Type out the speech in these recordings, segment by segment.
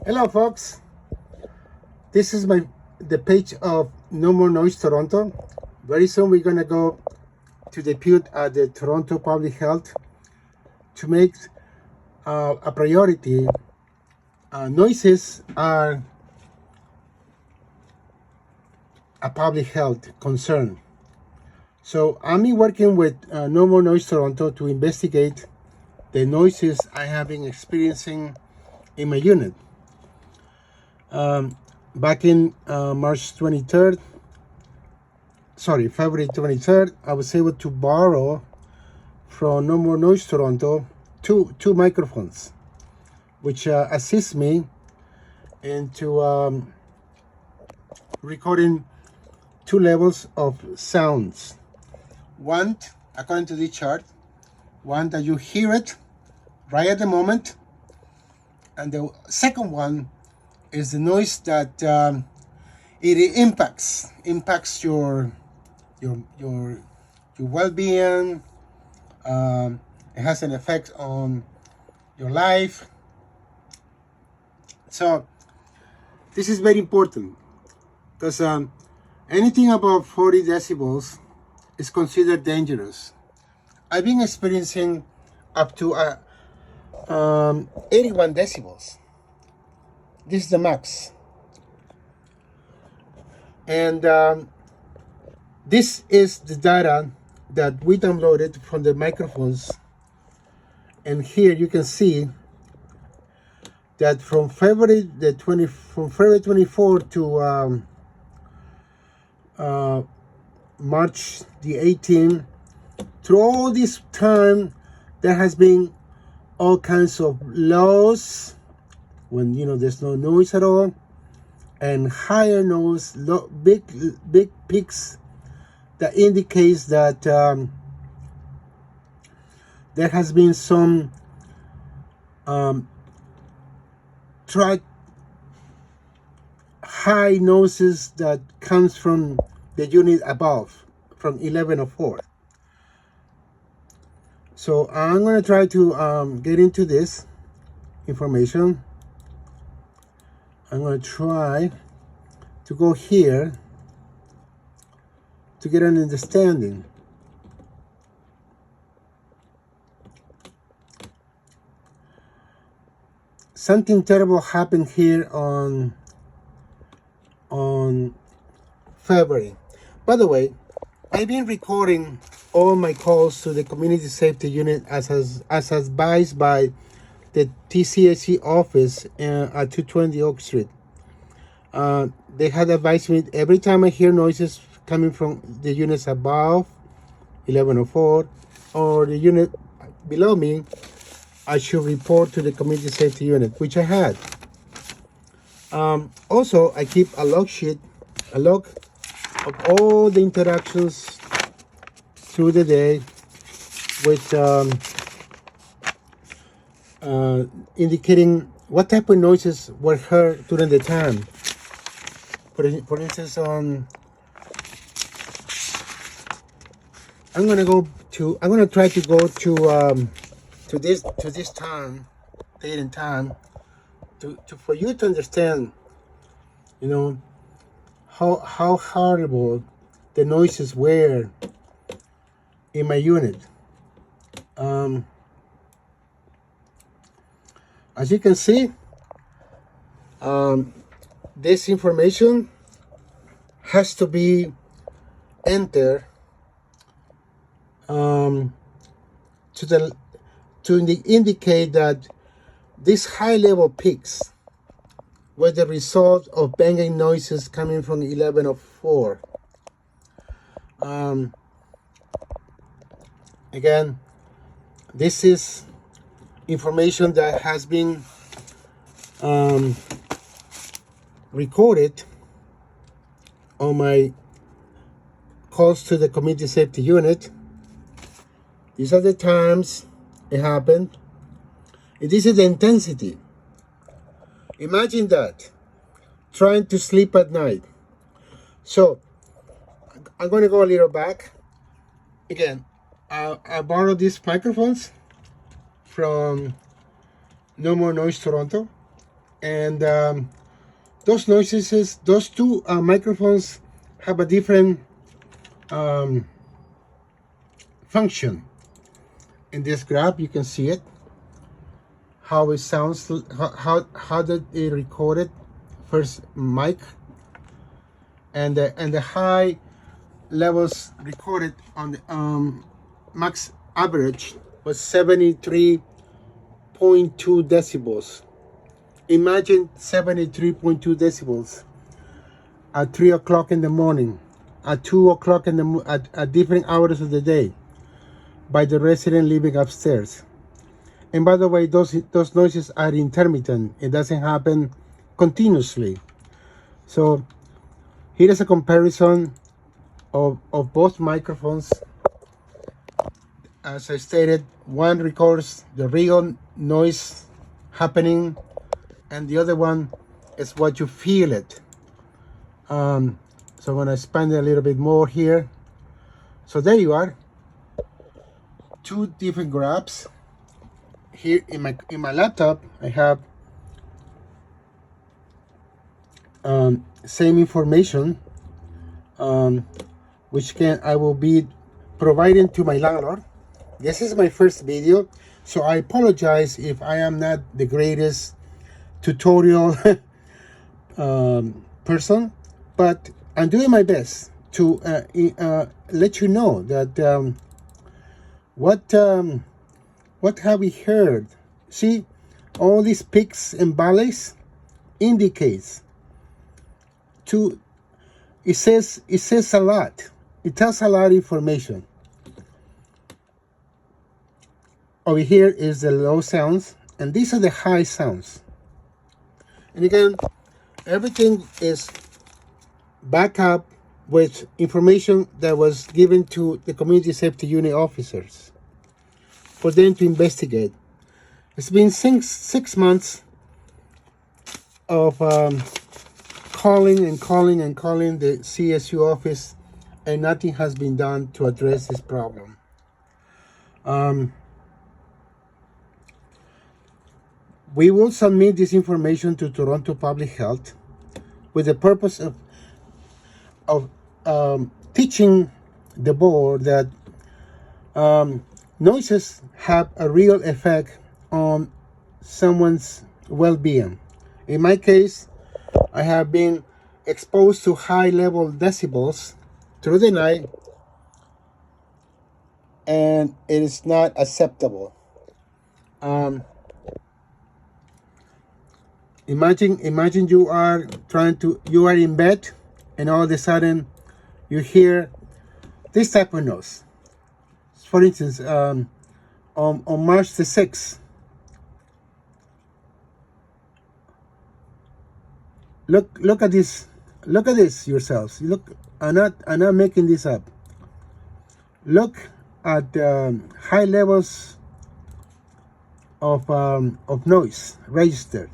Hello folks, this is the page of No More Noise Toronto. Very soon we're gonna go to depute at the Toronto Public Health to make a priority. Noises are a public health concern. So I'm working with No More Noise Toronto to investigate the noises I have been experiencing in my unit. Back in February 23rd, I was able to borrow from No More Noise Toronto two microphones, which assist me into recording two levels of sounds. One, according to the chart, one that you hear it right at the moment, and the second one is the noise that it impacts your well-being. It has an effect on your life. So this is very important because anything above 40 decibels is considered dangerous. I've been experiencing up to 81 decibels. This is the max. And this is the data that we downloaded from the microphones. And here you can see that from February 24 to March the 18th, through all this time, there has been all kinds of lows when there's no noise at all, and higher noise, big peaks that indicates that there has been some high noises that comes from the unit above, from 1104. So I'm going to try to get into this information. I'm going to try to go here to get an understanding. Something terrible happened here on February. By the way, I've been recording all my calls to the community safety unit as advised by the TCHC office at 220 Oak Street. They had advised me every time I hear noises coming from the units above 1104 or the unit below me, I should report to the community safety unit, which I had. Also, I keep a log of all the interactions through the day with indicating what type of noises were heard during the time. For instance, I'm gonna try to go to this time, date and time, for you to understand, how horrible the noises were in my unit. As you can see, this information has to be entered to indicate that these high level peaks were the result of banging noises coming from 1104. Again, this is information that has been recorded on my calls to the community safety unit. These are the times it happened, and this is the intensity. Imagine that, trying to sleep at night. So I'm going to go a little back. Again, I borrowed these microphones from No More Noise Toronto, And those noises, those two microphones have a different function. In this graph, you can see it, how it sounds, how did it record it, first mic, and the high levels recorded on the max average was 73.2 decibels. Imagine 73.2 decibels at 3 o'clock in the morning, at 2 o'clock in the at different hours of the day, by the resident living upstairs. And by the way, those noises are intermittent. It doesn't happen continuously. So here is a comparison of both microphones. As I stated, one records the real noise happening, and the other one is what you feel it. So I'm going to expand it a little bit more here. So there you are. Two different graphs. Here in my laptop, I have same information, which I will be providing to my landlord. This is my first video, so I apologize if I am not the greatest tutorial person, but I'm doing my best to let you know that what have we heard. See, all these peaks and valleys indicates it says a lot. It tells a lot of information. Over here is the low sounds, and these are the high sounds. And again, everything is backed up with information that was given to the community safety unit officers for them to investigate. It's been 6 months of calling the CSU office, and nothing has been done to address this problem. We will submit this information to Toronto Public Health with the purpose of teaching the board that noises have a real effect on someone's well-being. In my case, I have been exposed to high-level decibels through the night, and it is not acceptable. Imagine you are in bed, and all of a sudden you hear this type of noise. For instance, on March the 6th, look at this yourselves. Look, I'm not making this up. Look at high levels of noise registered.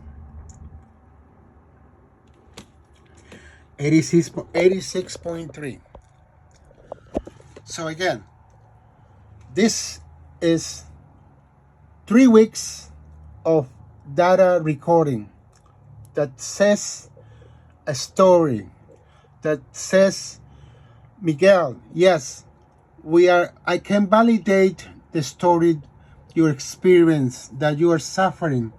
86.3. So again, this is 3 weeks of data recording that says a story, that says, Miguel, yes, I can validate the story, your experience, that you are suffering,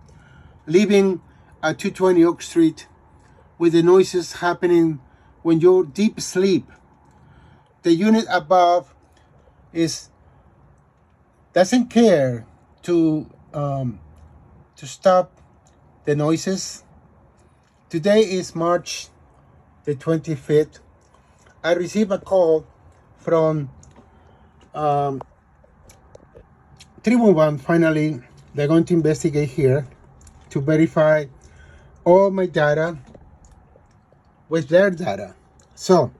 living at 220 Oak Street, with the noises happening when you're deep sleep. The unit above doesn't care to stop the noises. Today is March the 25th. I received a call from 311. Finally, they're going to investigate here to verify all my data with their data. So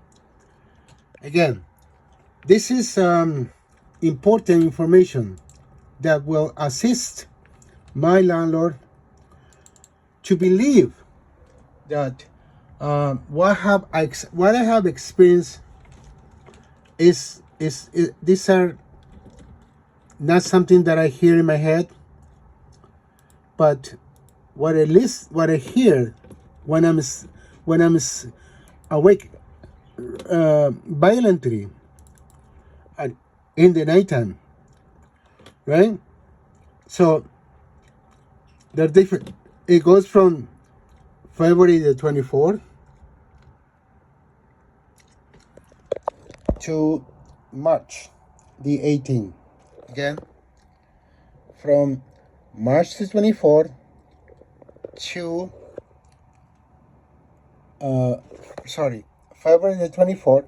again, this is important information that will assist my landlord to believe that what I have experienced is these are not something that I hear in my head, but what I hear when I'm awake violently at, in the nighttime, right? So they're different. It goes from February the 24th to March the 18th. Again, from March the 24th to February the 24th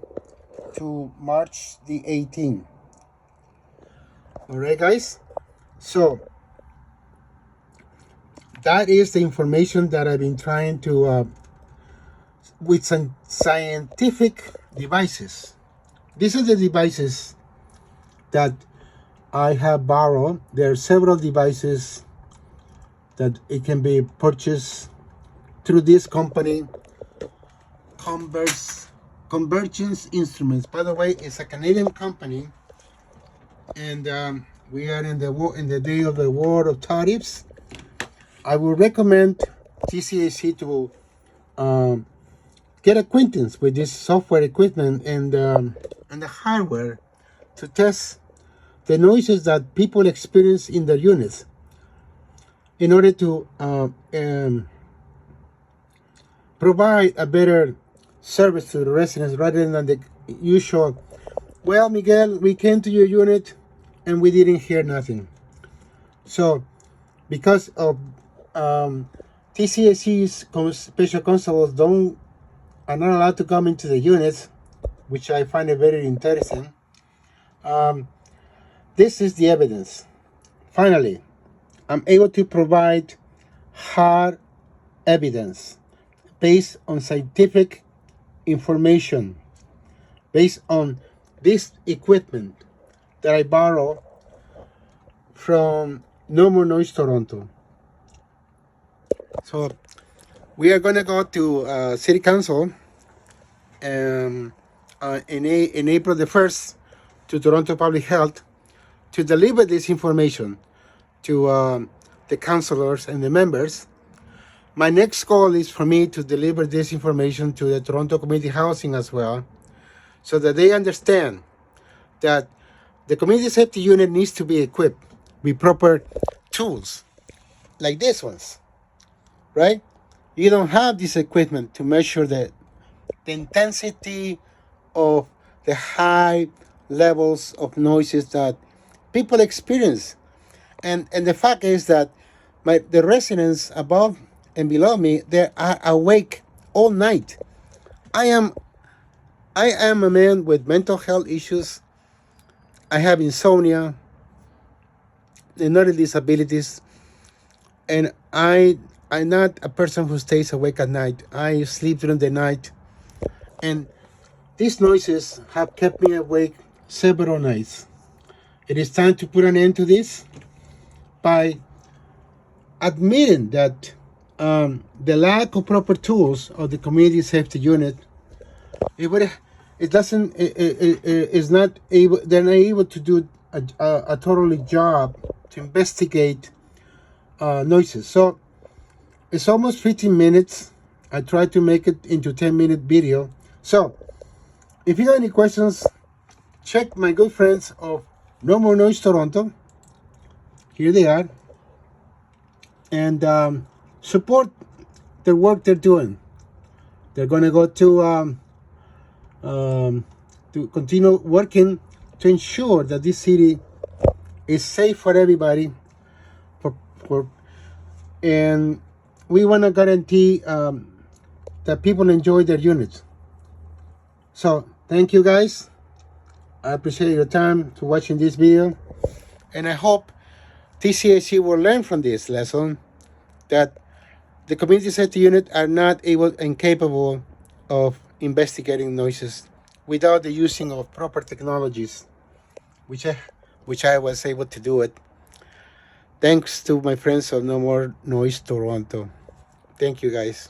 to March the 18th. All right, guys. So that is the information that I've been trying to with some scientific devices. These are the devices that I have borrowed. There are several devices that it can be purchased through this company, Convergence Instruments. By the way, it's a Canadian company, and we are in the day of the war of tariffs. I would recommend TCHC to get acquaintance with this software equipment and the hardware to test the noises that people experience in their units in order to provide a better service to the residents rather than the usual, well, Miguel, we came to your unit and we didn't hear nothing. So because of TCHC's special constables are not allowed to come into the units, which I find it very interesting. This is the evidence. Finally, I'm able to provide hard evidence based on scientific information, based on this equipment that I borrow from No More Noise Toronto. So we are going to go to City Council in April the 1st to Toronto Public Health to deliver this information to the councillors and the members. My next goal is for me to deliver this information to the Toronto Community Housing as well, so that they understand that the community safety unit needs to be equipped with proper tools like these ones, right? You don't have this equipment to measure the intensity of the high levels of noises that people experience. And the fact is that the residents above and below me, they are awake all night. I am a man with mental health issues. I have insomnia and other disabilities, and I'm not a person who stays awake at night. I sleep during the night, and these noises have kept me awake several nights. It is time to put an end to this by admitting that the lack of proper tools of the community safety unit, they're not able to do a totally job to investigate noises. So it's almost 15 minutes. I tried to make it into 10-minute video. So if you have any questions, check my good friends of No More Noise Toronto. Here they are. And support the work they're doing. They're going to go to continue working to ensure that this city is safe for everybody. And we want to guarantee that people enjoy their units. So thank you guys. I appreciate your time to watching this video, and I hope TCHC will learn from this lesson that the community safety unit are not able and capable of investigating noises without the using of proper technologies, which I was able to do it. Thanks to my friends of No More Noise Toronto. Thank you guys.